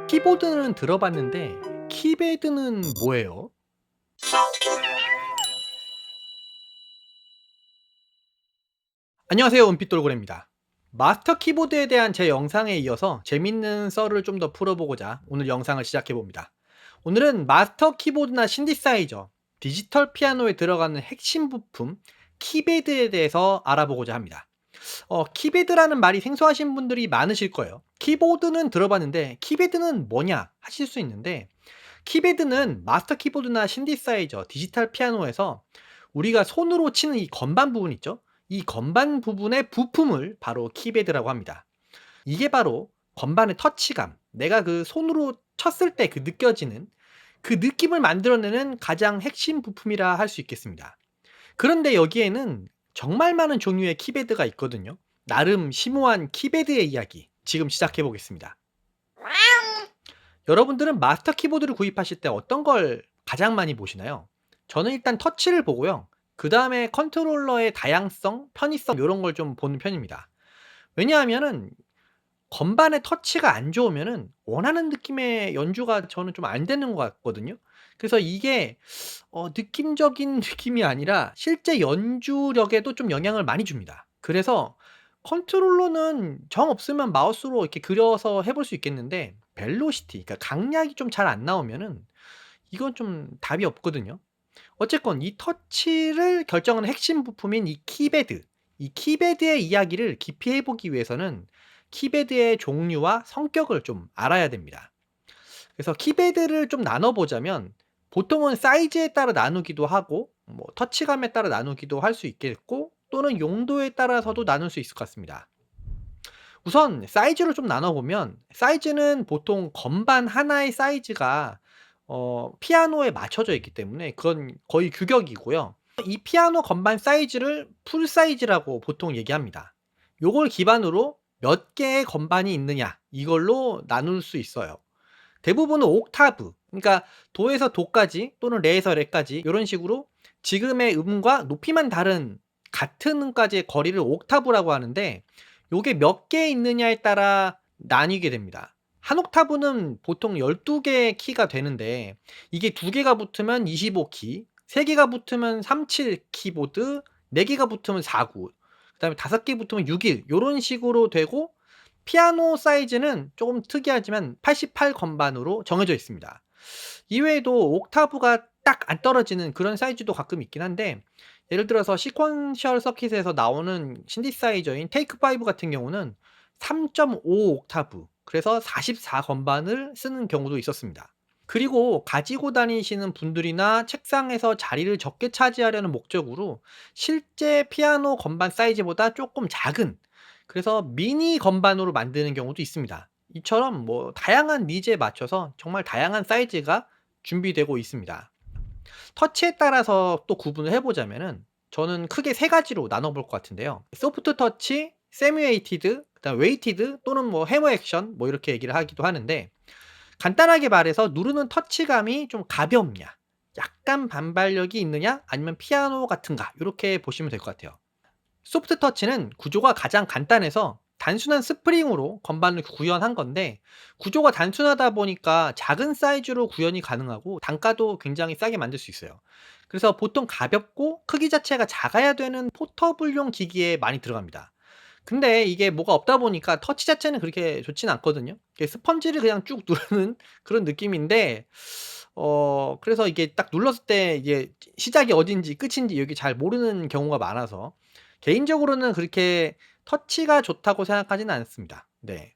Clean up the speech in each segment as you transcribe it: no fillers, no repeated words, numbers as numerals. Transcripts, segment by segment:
키보드는 들어봤는데 키패드는 뭐예요? 안녕하세요. 은빛돌고래입니다. 마스터 키보드에 대한 제 영상에 이어서 재밌는 썰을 좀 더 풀어보고자 오늘 영상을 시작해봅니다. 오늘은 마스터 키보드나 신디사이저, 디지털 피아노에 들어가는 핵심 부품 키패드에 대해서 알아보고자 합니다. 키패드라는 말이 생소하신 분들이 많으실 거예요. 키보드는 들어봤는데 키패드는 뭐냐 하실 수 있는데, 키패드는 마스터 키보드나 신디사이저, 디지털 피아노에서 우리가 손으로 치는 이 건반 부분 있죠? 이 건반 부분의 부품을 바로 키패드라고 합니다. 이게 바로 건반의 터치감, 내가 그 손으로 쳤을 때 그 느껴지는 그 느낌을 만들어내는 가장 핵심 부품이라 할 수 있겠습니다. 그런데 여기에는 정말 많은 종류의 키패드가 있거든요. 나름 심오한 키패드의 이야기 지금 시작해 보겠습니다. 여러분들은 마스터 키보드를 구입하실 때 어떤 걸 가장 많이 보시나요? 저는 일단 터치를 보고요. 그 다음에 컨트롤러의 다양성, 편의성 이런 걸 좀 보는 편입니다. 왜냐하면은 건반의 터치가 안 좋으면은 원하는 느낌의 연주가 저는 좀 안 되는 것 같거든요. 그래서 이게 느낌적인 느낌이 아니라 실제 연주력에도 좀 영향을 많이 줍니다. 그래서 컨트롤러는 정 없으면 마우스로 이렇게 그려서 해볼 수 있겠는데, 벨로시티, 그러니까 강약이 좀 잘 안 나오면은 이건 좀 답이 없거든요. 어쨌건 이 터치를 결정하는 핵심 부품인 이 키패드, 이 키패드의 이야기를 깊이 해보기 위해서는 키패드의 종류와 성격을 좀 알아야 됩니다. 그래서 키패드를 좀 나눠보자면, 보통은 사이즈에 따라 나누기도 하고 뭐 터치감에 따라 나누기도 할 수 있겠고, 또는 용도에 따라서도 나눌 수 있을 것 같습니다. 우선 사이즈로 좀 나눠보면, 사이즈는 보통 건반 하나의 사이즈가 피아노에 맞춰져 있기 때문에 그건 거의 규격이고요. 이 피아노 건반 사이즈를 풀 사이즈라고 보통 얘기합니다. 요걸 기반으로 몇 개의 건반이 있느냐 이걸로 나눌 수 있어요. 대부분은 옥타브, 그러니까 도에서 도까지 또는 레에서 레까지 이런 식으로 지금의 음과 높이만 다른 같은 음까지의 거리를 옥타브라고 하는데, 요게 몇 개 있느냐에 따라 나뉘게 됩니다. 한 옥타브는 보통 12개의 키가 되는데, 이게 2개가 붙으면 25키, 3개가 붙으면 37 키보드, 4개가 붙으면 49, 그다음에 5개 붙으면 61 요런 식으로 되고, 피아노 사이즈는 조금 특이하지만 88 건반으로 정해져 있습니다. 이외에도 옥타브가 딱 안 떨어지는 그런 사이즈도 가끔 있긴 한데, 예를 들어서 시퀀셜 서킷에서 나오는 신디사이저인 테이크 5 같은 경우는 3.5 옥타브, 그래서 44 건반을 쓰는 경우도 있었습니다. 그리고 가지고 다니시는 분들이나 책상에서 자리를 적게 차지하려는 목적으로 실제 피아노 건반 사이즈보다 조금 작은, 그래서 미니 건반으로 만드는 경우도 있습니다. 이처럼 뭐 다양한 니즈에 맞춰서 정말 다양한 사이즈가 준비되고 있습니다. 터치에 따라서 또 구분을 해보자면은, 저는 크게 세 가지로 나눠볼 것 같은데요. 소프트 터치, 세미 웨이티드, 그다음 웨이티드 또는 뭐 해머 액션 뭐 이렇게 얘기를 하기도 하는데, 간단하게 말해서 누르는 터치감이 좀 가볍냐, 약간 반발력이 있느냐, 아니면 피아노 같은가, 이렇게 보시면 될 것 같아요. 소프트 터치는 구조가 가장 간단해서 단순한 스프링으로 건반을 구현한 건데, 구조가 단순하다 보니까 작은 사이즈로 구현이 가능하고 단가도 굉장히 싸게 만들 수 있어요. 그래서 보통 가볍고 크기 자체가 작아야 되는 포터블용 기기에 많이 들어갑니다. 근데 이게 뭐가 없다 보니까 터치 자체는 그렇게 좋진 않거든요. 이게 스펀지를 그냥 쭉 누르는 그런 느낌인데, 그래서 이게 딱 눌렀을 때 이게 시작이 어딘지 끝인지 여기 잘 모르는 경우가 많아서 개인적으로는 그렇게 터치가 좋다고 생각하지는 않습니다. 네.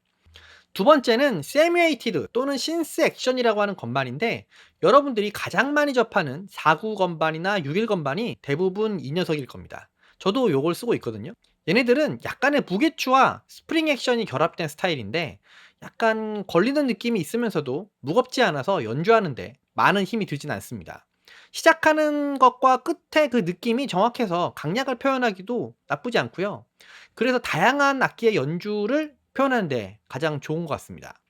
두 번째는 세미웨이티드 또는 신스 액션이라고 하는 건반인데, 여러분들이 가장 많이 접하는 49 건반이나 61 건반이 대부분 이 녀석일 겁니다. 저도 요걸 쓰고 있거든요. 얘네들은 약간의 무게추와 스프링 액션이 결합된 스타일인데, 약간 걸리는 느낌이 있으면서도 무겁지 않아서 연주하는데 많은 힘이 들진 않습니다. 시작하는 것과 끝의 그 느낌이 정확해서 강약을 표현하기도 나쁘지 않고요. 그래서 다양한 악기의 연주를 표현하는 데 가장 좋은 것 같습니다.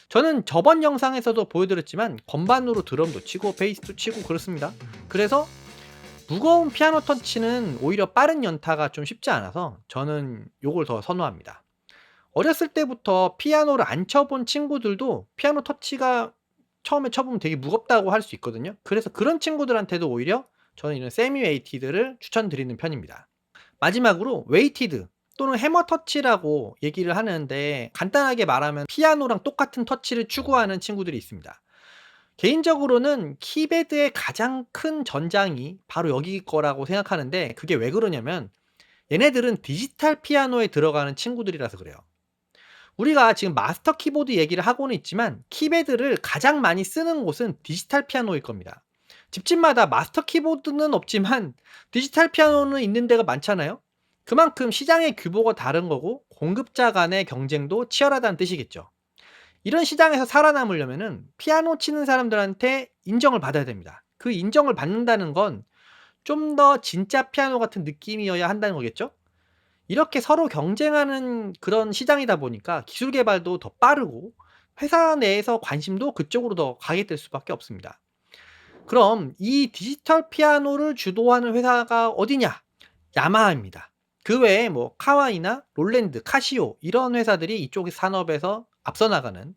저는 저번 영상에서도 보여드렸지만 건반으로 드럼도 치고 베이스도 치고 그렇습니다. 그래서 무거운 피아노 터치는 오히려 빠른 연타가 좀 쉽지 않아서 저는 요걸 더 선호합니다. 어렸을 때부터 피아노를 안 쳐본 친구들도 피아노 터치가 처음에 쳐보면 되게 무겁다고 할 수 있거든요. 그래서 그런 친구들한테도 오히려 저는 이런 세미 웨이티드를 추천드리는 편입니다. 마지막으로 웨이티드 또는 해머 터치라고 얘기를 하는데, 간단하게 말하면 피아노랑 똑같은 터치를 추구하는 친구들이 있습니다. 개인적으로는 키배드의 가장 큰 전장이 바로 여기 거라고 생각하는데, 그게 왜 그러냐면 얘네들은 디지털 피아노에 들어가는 친구들이라서 그래요. 우리가 지금 마스터 키보드 얘기를 하고는 있지만 키배드를 가장 많이 쓰는 곳은 디지털 피아노일 겁니다. 집집마다 마스터 키보드는 없지만 디지털 피아노는 있는 데가 많잖아요. 그만큼 시장의 규모가 다른 거고 공급자 간의 경쟁도 치열하다는 뜻이겠죠. 이런 시장에서 살아남으려면은 피아노 치는 사람들한테 인정을 받아야 됩니다. 그 인정을 받는다는 건 좀 더 진짜 피아노 같은 느낌이어야 한다는 거겠죠? 이렇게 서로 경쟁하는 그런 시장이다 보니까 기술 개발도 더 빠르고 회사 내에서 관심도 그쪽으로 더 가게 될 수밖에 없습니다. 그럼 이 디지털 피아노를 주도하는 회사가 어디냐? 야마하입니다. 그 외에 뭐 카와이나 롤랜드, 카시오 이런 회사들이 이쪽 산업에서 앞서 나가는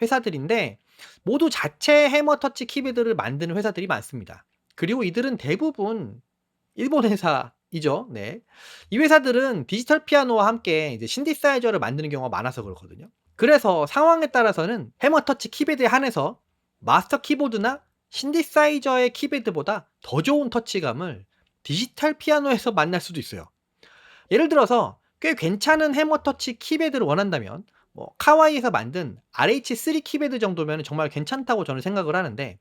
회사들인데, 모두 자체 해머 터치 키보드를 만드는 회사들이 많습니다. 그리고 이들은 대부분 일본 회사이죠. 네. 이 회사들은 디지털 피아노와 함께 이제 신디사이저를 만드는 경우가 많아서 그렇거든요. 그래서 상황에 따라서는 해머 터치 키보드에 한해서 마스터 키보드나 신디사이저의 키보드보다 더 좋은 터치감을 디지털 피아노에서 만날 수도 있어요. 예를 들어서 꽤 괜찮은 해머 터치 키보드를 원한다면 뭐 카와이에서 만든 RH3 키보드 정도면 정말 괜찮다고 저는 생각을 하는데,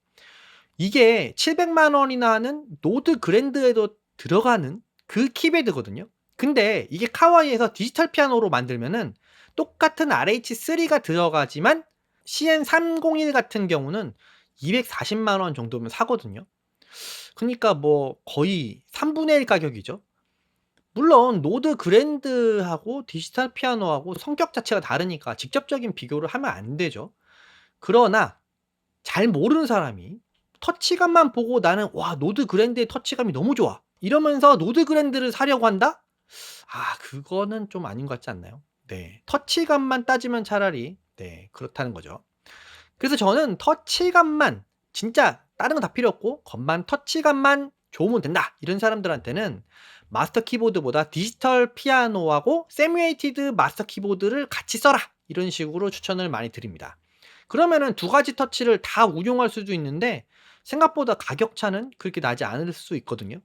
이게 700만 원이나 하는 노드 그랜드에도 들어가는 그 키보드거든요. 근데 이게 카와이에서 디지털 피아노로 만들면은 똑같은 RH3가 들어가지만 CN301 같은 경우는 240만 원 정도면 사거든요. 그러니까 뭐 거의 3분의 1 가격이죠. 물론 노드 그랜드하고 디지털 피아노하고 성격 자체가 다르니까 직접적인 비교를 하면 안 되죠. 그러나 잘 모르는 사람이 터치감만 보고 '나는 와 노드 그랜드의 터치감이 너무 좋아.' 이러면서 노드 그랜드를 사려고 한다? 그거는 좀 아닌 것 같지 않나요? 네. 터치감만 따지면 차라리 네 그렇다는 거죠. 그래서 저는 터치감만, 진짜 다른 건 다 필요 없고 겉만 터치감만 좋으면 된다 이런 사람들한테는 마스터 키보드보다 디지털 피아노하고 세뮤에이티드 마스터 키보드를 같이 써라 이런 식으로 추천을 많이 드립니다. 그러면은 두 가지 터치를 다 운용할 수도 있는데 생각보다 가격 차는 그렇게 나지 않을 수 있거든요.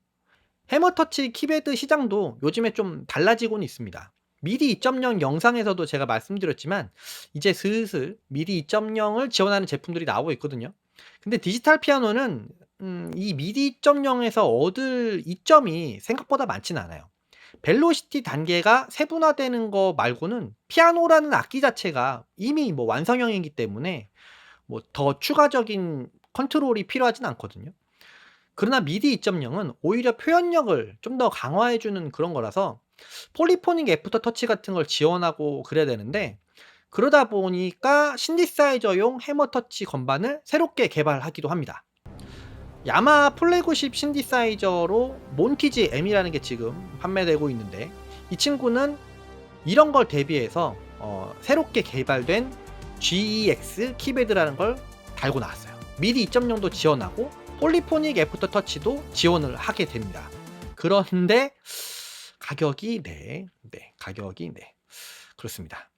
해머 터치 키보드 시장도 요즘에 좀 달라지고는 있습니다. 미디 2.0 영상에서도 제가 말씀드렸지만 이제 슬슬 미디 2.0을 지원하는 제품들이 나오고 있거든요. 근데 디지털 피아노는 이 미디 2.0에서 얻을 이점이 생각보다 많지는 않아요. 벨로시티 단계가 세분화되는 거 말고는 피아노라는 악기 자체가 이미 뭐 완성형이기 때문에 뭐 더 추가적인 컨트롤이 필요하진 않거든요. 그러나 미디 2.0은 오히려 표현력을 좀 더 강화해 주는 그런 거라서 폴리포닉 애프터 터치 같은 걸 지원하고 그래야 되는데, 그러다 보니까 신디사이저용 해머 터치 건반을 새롭게 개발하기도 합니다. 야마하 플래그십 신디사이저로 몬티지 M이라는 게 지금 판매되고 있는데, 이 친구는 이런 걸 대비해서 새롭게 개발된 GEX 키보드라는 걸 달고 나왔어요. 미디 2.0도 지원하고 폴리포닉 애프터 터치도 지원을 하게 됩니다. 그런데 가격이 가격이 그렇습니다.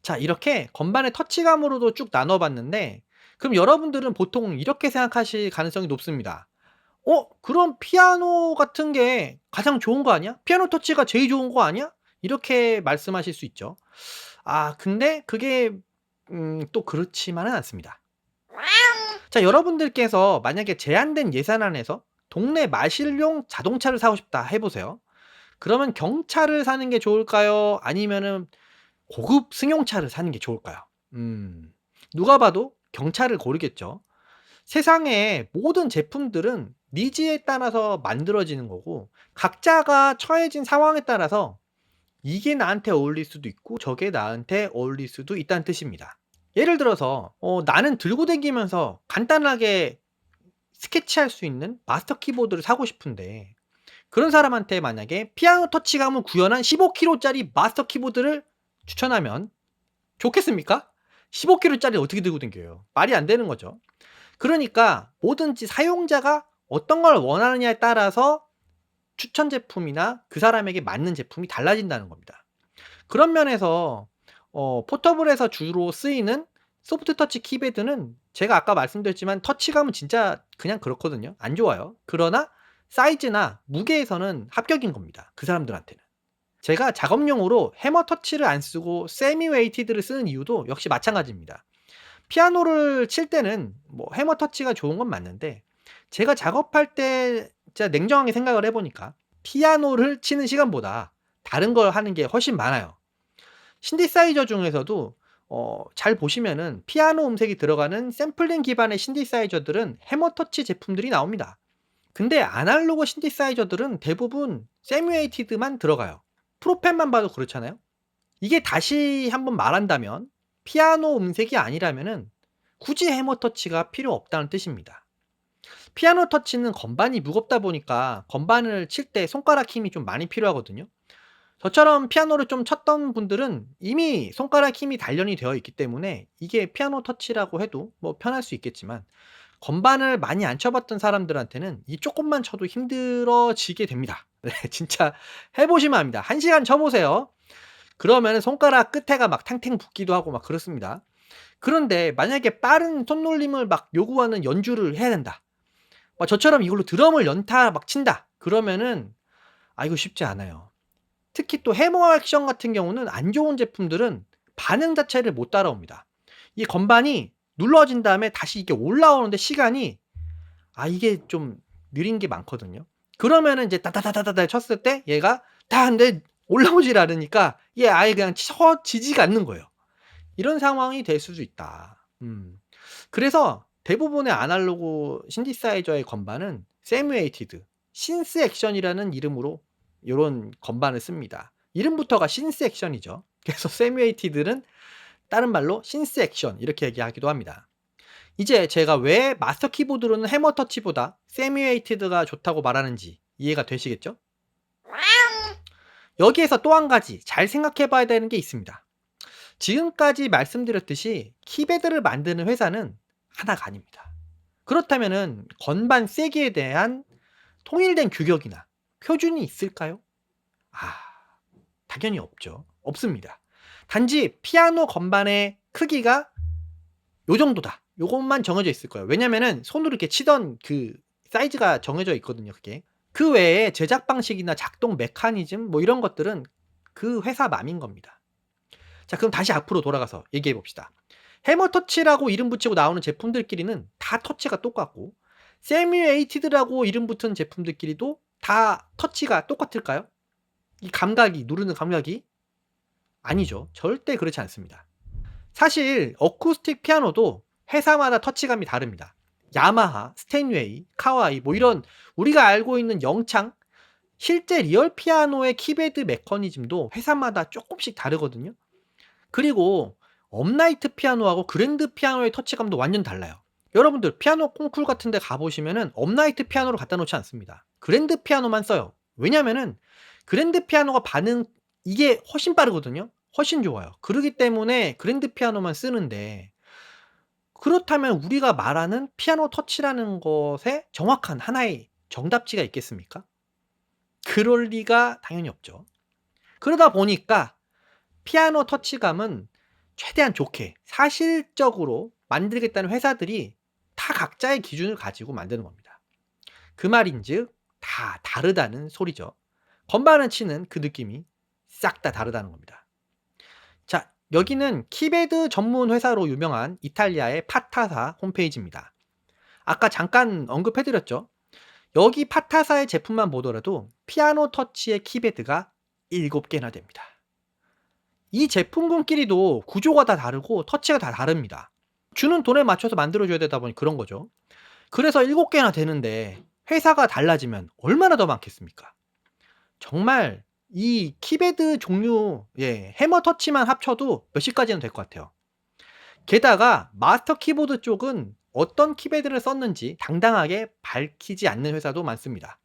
자, 이렇게 건반의 터치감으로도 쭉 나눠 봤는데, 그럼 여러분들은 보통 이렇게 생각하실 가능성이 높습니다. 그럼 피아노 같은 게 가장 좋은 거 아니야? 피아노 터치가 제일 좋은 거 아니야? 이렇게 말씀하실 수 있죠. 근데 그게 또 그렇지만은 않습니다. 자, 여러분들께서 만약에 제한된 예산 안에서 동네 마실용 자동차를 사고 싶다 해 보세요. 그러면 경차를 사는 게 좋을까요? 아니면은 고급 승용차를 사는 게 좋을까요? 누가 봐도 경차를 고르겠죠. 세상의 모든 제품들은 니즈에 따라서 만들어지는 거고 각자가 처해진 상황에 따라서 이게 나한테 어울릴 수도 있고 저게 나한테 어울릴 수도 있다는 뜻입니다. 예를 들어서 나는 들고 다니면서 간단하게 스케치할 수 있는 마스터 키보드를 사고 싶은데, 그런 사람한테 만약에 피아노 터치감을 구현한 15kg짜리 마스터 키보드를 추천하면 좋겠습니까? 15kg 짜리 어떻게 들고 다녀요? 말이 안 되는 거죠. 그러니까 뭐든지 사용자가 어떤 걸 원하느냐에 따라서 추천 제품이나 그 사람에게 맞는 제품이 달라진다는 겁니다. 그런 면에서 포터블에서 주로 쓰이는 소프트 터치 키패드는 제가 아까 말씀드렸지만 터치감은 진짜 그냥 그렇거든요. 안 좋아요. 그러나 사이즈나 무게에서는 합격인 겁니다, 그 사람들한테는. 제가 작업용으로 해머 터치를 안 쓰고 세미 웨이티드를 쓰는 이유도 역시 마찬가지입니다. 피아노를 칠 때는 뭐 해머 터치가 좋은 건 맞는데 제가 작업할 때 진짜 냉정하게 생각을 해 보니까 피아노를 치는 시간보다 다른 걸 하는 게 훨씬 많아요. 신디사이저 중에서도 잘 보시면은 피아노 음색이 들어가는 샘플링 기반의 신디사이저들은 해머 터치 제품들이 나옵니다. 근데 아날로그 신디사이저들은 대부분 세미 웨이티드만 들어가요. 프로펜만 봐도 그렇잖아요. 이게 다시 한번 말한다면 피아노 음색이 아니라면은 굳이 해머 터치가 필요 없다는 뜻입니다. 피아노 터치는 건반이 무겁다 보니까 건반을 칠 때 손가락 힘이 좀 많이 필요하거든요. 저처럼 피아노를 좀 쳤던 분들은 이미 손가락 힘이 단련이 되어 있기 때문에 이게 피아노 터치라고 해도 뭐 편할 수 있겠지만 건반을 많이 안 쳐봤던 사람들한테는 이 조금만 쳐도 힘들어지게 됩니다. 네, 진짜 해보시면 압니다. 1시간 쳐보세요. 그러면 손가락 끝에가 막 탱탱 붓기도 하고 막 그렇습니다. 그런데 만약에 빠른 손놀림을 막 요구하는 연주를 해야 된다. 저처럼 이걸로 드럼을 연타 막 친다. 그러면은 이거 쉽지 않아요. 특히 또 해머 액션 같은 경우는 안 좋은 제품들은 반응 자체를 못 따라옵니다. 이 건반이 눌러진 다음에 다시 이게 올라오는데 시간이 이게 좀 느린 게 많거든요. 그러면은 이제 따다다다다다 쳤을 때 얘가 다 근데 올라오질 않으니까 얘 아예 그냥 쳐지지가 않는 거예요. 이런 상황이 될 수도 있다. 그래서 대부분의 아날로그 신디사이저의 건반은 세미 웨이티드, 신스 액션이라는 이름으로 요런 건반을 씁니다. 이름부터가 신스 액션이죠. 그래서 세미 웨이티드는 다른 말로 신스 액션 이렇게 얘기하기도 합니다. 이제 제가 왜 마스터 키보드로는 해머 터치보다 세미 웨이티드가 좋다고 말하는지 이해가 되시겠죠? 여기에서 또 한 가지 잘 생각해 봐야 되는 게 있습니다. 지금까지 말씀드렸듯이 키패드를 만드는 회사는 하나가 아닙니다. 그렇다면은 건반 세기에 대한 통일된 규격이나 표준이 있을까요? 당연히 없죠. 없습니다. 단지 피아노 건반의 크기가 요 정도다. 요것만 정해져 있을 거예요. 왜냐면은 손으로 이렇게 치던 그 사이즈가 정해져 있거든요, 그게. 그 외에 제작 방식이나 작동 메커니즘 뭐 이런 것들은 그 회사 맘인 겁니다. 자, 그럼 다시 앞으로 돌아가서 얘기해 봅시다. 해머 터치라고 이름 붙이고 나오는 제품들끼리는 다 터치가 똑같고 세미 웨이티드라고 이름 붙은 제품들끼리도 다 터치가 똑같을까요? 이 감각이 누르는 감각이 아니죠. 절대 그렇지 않습니다. 사실 어쿠스틱 피아노도 회사마다 터치감이 다릅니다. 야마하, 스테인웨이, 카와이 뭐 이런 우리가 알고 있는 영창 실제 리얼 피아노의 키패드 메커니즘도 회사마다 조금씩 다르거든요. 그리고 업라이트 피아노하고 그랜드 피아노의 터치감도 완전 달라요. 여러분들 피아노 콩쿨 같은 데 가보시면은 업라이트 피아노를 갖다 놓지 않습니다. 그랜드 피아노만 써요. 왜냐면은 그랜드 피아노가 반응 이게 훨씬 빠르거든요. 훨씬 좋아요. 그러기 때문에 그랜드 피아노만 쓰는데 그렇다면 우리가 말하는 피아노 터치라는 것에 정확한 하나의 정답지가 있겠습니까? 그럴 리가 당연히 없죠. 그러다 보니까 피아노 터치감은 최대한 좋게 사실적으로 만들겠다는 회사들이 다 각자의 기준을 가지고 만드는 겁니다. 그 말인즉 다 다르다는 소리죠. 건반을 치는 그 느낌이 싹 다 다르다는 겁니다. 자, 여기는 키패드 전문 회사로 유명한 이탈리아의 파타사 홈페이지입니다. 아까 잠깐 언급해 드렸죠. 여기 파타사의 제품만 보더라도 피아노 터치의 키패드가 7개나 됩니다. 이 제품군끼리도 구조가 다 다르고 터치가 다 다릅니다. 주는 돈에 맞춰서 만들어줘야 되다 보니 그런 거죠. 그래서 7개나 되는데 회사가 달라지면 얼마나 더 많겠습니까? 정말 이 키패드 종류 해머 터치만 합쳐도 몇십가지는 될 것 같아요. 게다가 마스터 키보드 쪽은 어떤 키패드를 썼는지 당당하게 밝히지 않는 회사도 많습니다.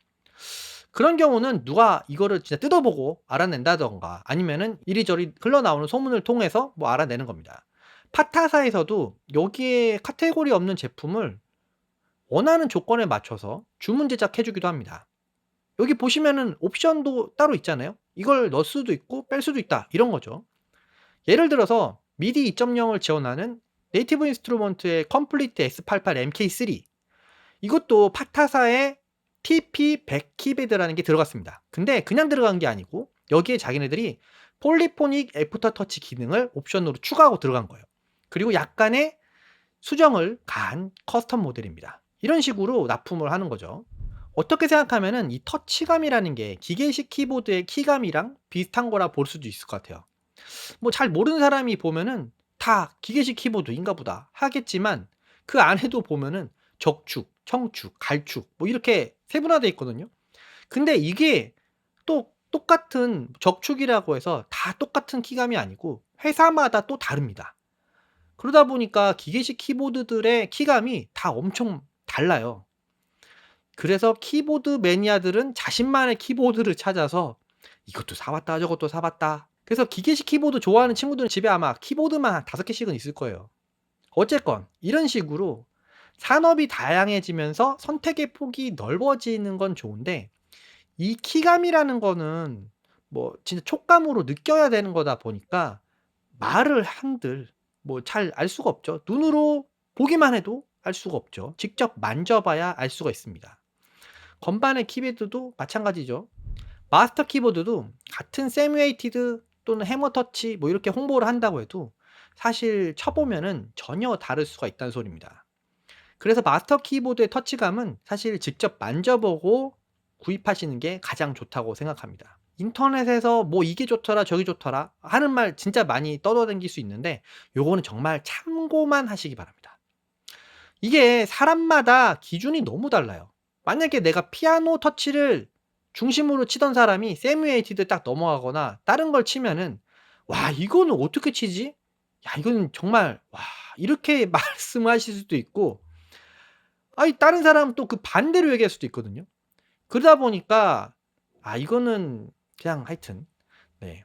그런 경우는 누가 이거를 진짜 뜯어보고 알아낸다든가 아니면은 이리저리 흘러나오는 소문을 통해서 뭐 알아내는 겁니다. 파타사에서도 여기에 카테고리 없는 제품을 원하는 조건에 맞춰서 주문 제작해 주기도 합니다. 여기 보시면은 옵션도 따로 있잖아요. 이걸 넣을 수도 있고 뺄 수도 있다 이런 거죠. 예를 들어서 미디 2.0을 지원하는 네이티브 인스트루먼트의 컴플리트 S88 MK3 이것도 파타사의 TP100 키배드라는 게 들어갔습니다. 근데 그냥 들어간 게 아니고 여기에 자기네들이 폴리포닉 애프터 터치 기능을 옵션으로 추가하고 들어간 거예요. 그리고 약간의 수정을 가한 커스텀 모델입니다. 이런 식으로 납품을 하는 거죠. 어떻게 생각하면은 이 터치감이라는 게 기계식 키보드의 키감이랑 비슷한 거라 볼 수도 있을 것 같아요. 뭐 잘 모르는 사람이 보면은 다 기계식 키보드인가 보다 하겠지만 그 안에도 보면은 적축, 청축, 갈축 뭐 이렇게 세분화되어 있거든요. 근데 이게 또 똑같은 적축이라고 해서 다 똑같은 키감이 아니고 회사마다 또 다릅니다. 그러다 보니까 기계식 키보드들의 키감이 다 엄청 달라요. 그래서 키보드 매니아들은 자신만의 키보드를 찾아서 이것도 사 봤다 저것도 사 봤다. 그래서 기계식 키보드 좋아하는 친구들은 집에 아마 키보드만 한 5 개씩은 있을 거예요. 어쨌건 이런 식으로 산업이 다양해지면서 선택의 폭이 넓어지는 건 좋은데 이 키감이라는 거는 뭐 진짜 촉감으로 느껴야 되는 거다 보니까 말을 한들 뭐 잘 알 수가 없죠. 눈으로 보기만 해도 알 수가 없죠. 직접 만져봐야 알 수가 있습니다. 건반의 키보드도 마찬가지죠. 마스터 키보드도 같은 세뮤에이티드 또는 해머 터치 뭐 이렇게 홍보를 한다고 해도 사실 쳐보면은 전혀 다를 수가 있다는 소리입니다. 그래서 마스터 키보드의 터치감은 사실 직접 만져보고 구입하시는 게 가장 좋다고 생각합니다. 인터넷에서 뭐 이게 좋더라 저게 좋더라 하는 말 진짜 많이 떠돌아다닐 수 있는데 요거는 정말 참고만 하시기 바랍니다. 이게 사람마다 기준이 너무 달라요. 만약에 내가 피아노 터치를 중심으로 치던 사람이 세뮤에이티드 딱 넘어가거나 다른 걸 치면은 '와 이거는 어떻게 치지? 야 이거는 정말 와.' 이렇게 말씀하실 수도 있고 아이 다른 사람은 또 그 반대로 얘기할 수도 있거든요. 그러다 보니까 이거는 그냥 하여튼 네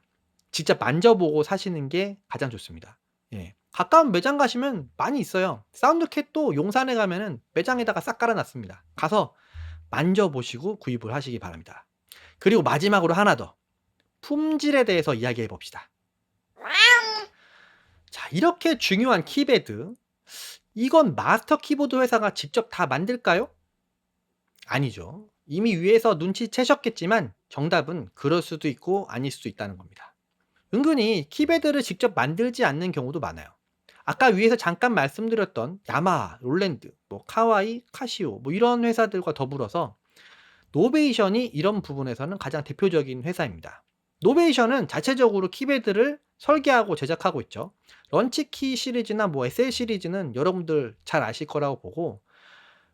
직접 만져보고 사시는 게 가장 좋습니다. 예. 가까운 매장 가시면 많이 있어요. 사운드캣도 용산에 가면은 매장에다가 싹 깔아 놨습니다. 가서 만져보시고 구입을 하시기 바랍니다. 그리고 마지막으로 하나 더. 품질에 대해서 이야기해 봅시다. 자, 이렇게 중요한 키패드. 이건 마스터 키보드 회사가 직접 다 만들까요? 아니죠. 이미 위에서 눈치채셨겠지만 정답은 그럴 수도 있고 아닐 수도 있다는 겁니다. 은근히 키패드를 직접 만들지 않는 경우도 많아요. 아까 위에서 잠깐 말씀드렸던 야마하, 롤랜드, 뭐 카와이, 카시오 뭐 이런 회사들과 더불어서 노베이션이 이런 부분에서는 가장 대표적인 회사입니다. 노베이션은 자체적으로 키패드를 설계하고 제작하고 있죠. 런치키 시리즈나 뭐 SL 시리즈는 여러분들 잘 아실 거라고 보고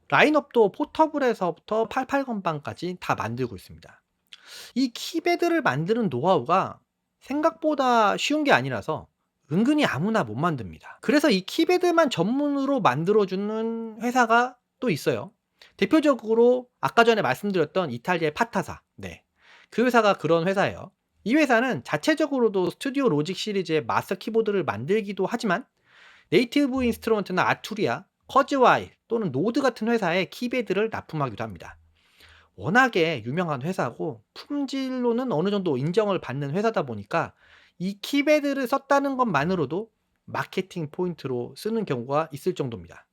라인업도 포터블에서부터 88 건반까지 다 만들고 있습니다. 이 키패드를 만드는 노하우가 생각보다 쉬운 게 아니라서 은근히 아무나 못 만듭니다. 그래서 이 키패드만 전문으로 만들어주는 회사가 또 있어요. 대표적으로 아까 전에 말씀드렸던 이탈리아의 파타사. 네. 그 회사가 그런 회사예요. 이 회사는 자체적으로도 스튜디오 로직 시리즈의 마스터 키보드를 만들기도 하지만 네이티브 인스트루먼트나 아투리아, 커즈와이 또는 노드 같은 회사의 키패드를 납품하기도 합니다. 워낙에 유명한 회사고 품질로는 어느 정도 인정을 받는 회사다 보니까 이 키패드를 썼다는 것만으로도 마케팅 포인트로 쓰는 경우가 있을 정도입니다.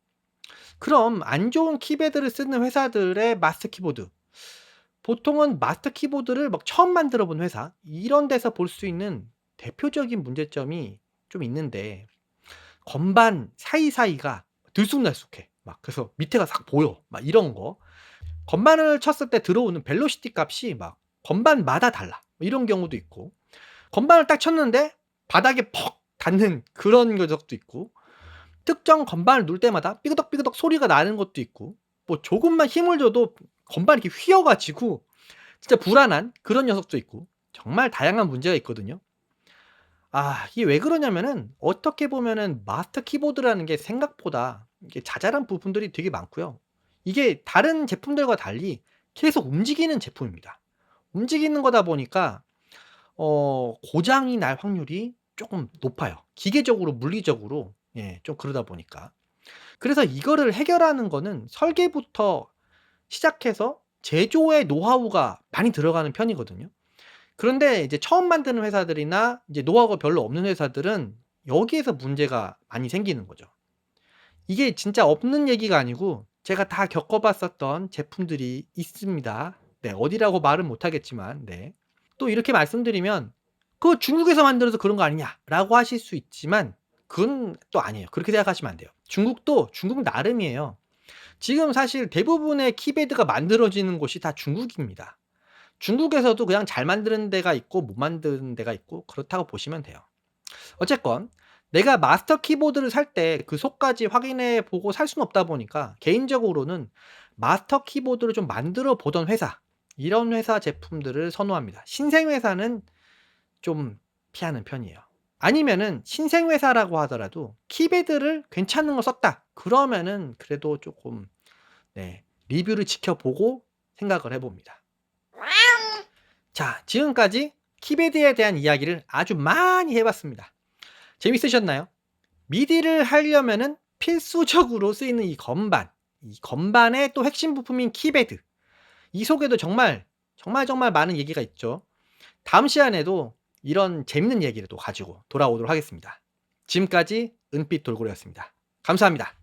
그럼 안 좋은 키패드를 쓰는 회사들의 마스터 키보드 보통은 마스터 키보드를 막 처음 만들어 본 회사 이런 데서 볼 수 있는 대표적인 문제점이 좀 있는데 건반 사이사이가 들쑥날쑥해. 막 그래서 밑에가 싹 보여. 막 이런 거. 건반을 쳤을 때 들어오는 벨로시티 값이 막 건반마다 달라. 이런 경우도 있고. 건반을 딱 쳤는데 바닥에 퍽 닿는 그런 녀석도 있고. 특정 건반을 누를 때마다 삐그덕삐그덕 소리가 나는 것도 있고. 뭐 조금만 힘을 줘도 건반이 이렇게 휘어 가지고 진짜 불안한 그런 녀석도 있고. 정말 다양한 문제가 있거든요. 이게 왜 그러냐면은 어떻게 보면은 마스터 키보드라는 게 생각보다 이게 자잘한 부분들이 되게 많고요. 이게 다른 제품들과 달리 계속 움직이는 제품입니다. 움직이는 거다 보니까 고장이 날 확률이 쪼끔 높아요. 기계적으로 물리적으로 좀 그러다 보니까. 그래서 이거를 해결하는 거는 설계부터 시작해서 제조의 노하우가 많이 들어가는 편이거든요. 그런데 이제 처음 만드는 회사들이나 이제 노하우가 별로 없는 회사들은 여기에서 문제가 많이 생기는 거죠. 이게 진짜 없는 얘기가 아니고 제가 다 겪어 봤었던 제품들이 있습니다. 네. 어디라고 말은 못 하겠지만 네. 또 이렇게 말씀드리면 "그거 중국에서 만들어서 그런 거 아니냐?"라고 하실 수 있지만 그건 또 아니에요. 그렇게 생각하시면 안 돼요. 중국도 중국 나름이에요. 지금 사실 대부분의 키패드가 만들어지는 곳이 다 중국입니다. 중국에서도 그냥 잘 만드는 데가 있고 못 만드는 데가 있고 그렇다고 보시면 돼요. 어쨌건 내가 마스터 키보드를 살 때 그 속까지 확인해 보고 살 수는 없다 보니까 개인적으로는 마스터 키보드를 좀 만들어 보던 회사, 이런 회사 제품들을 선호합니다. 신생 회사는 좀 피하는 편이에요. 아니면은 신생 회사라고 하더라도 키패드를 괜찮은 거 썼다. 그러면은 그래도 쪼끔 리뷰를 지켜보고 생각을 해 봅니다. 자, 지금까지 키패드에 대한 이야기를 아주 많이 해 봤습니다. 재밌으셨나요? 미디를 하려면은 필수적으로 쓰이는 이 건반, 이 건반의 또 핵심 부품인 키패드, 이 속에도 정말 많은 얘기가 있죠. 다음 시간에도 이런 재밌는 얘기를 또 가지고 돌아오도록 하겠습니다. 지금까지 은빛 돌고래였습니다. 감사합니다.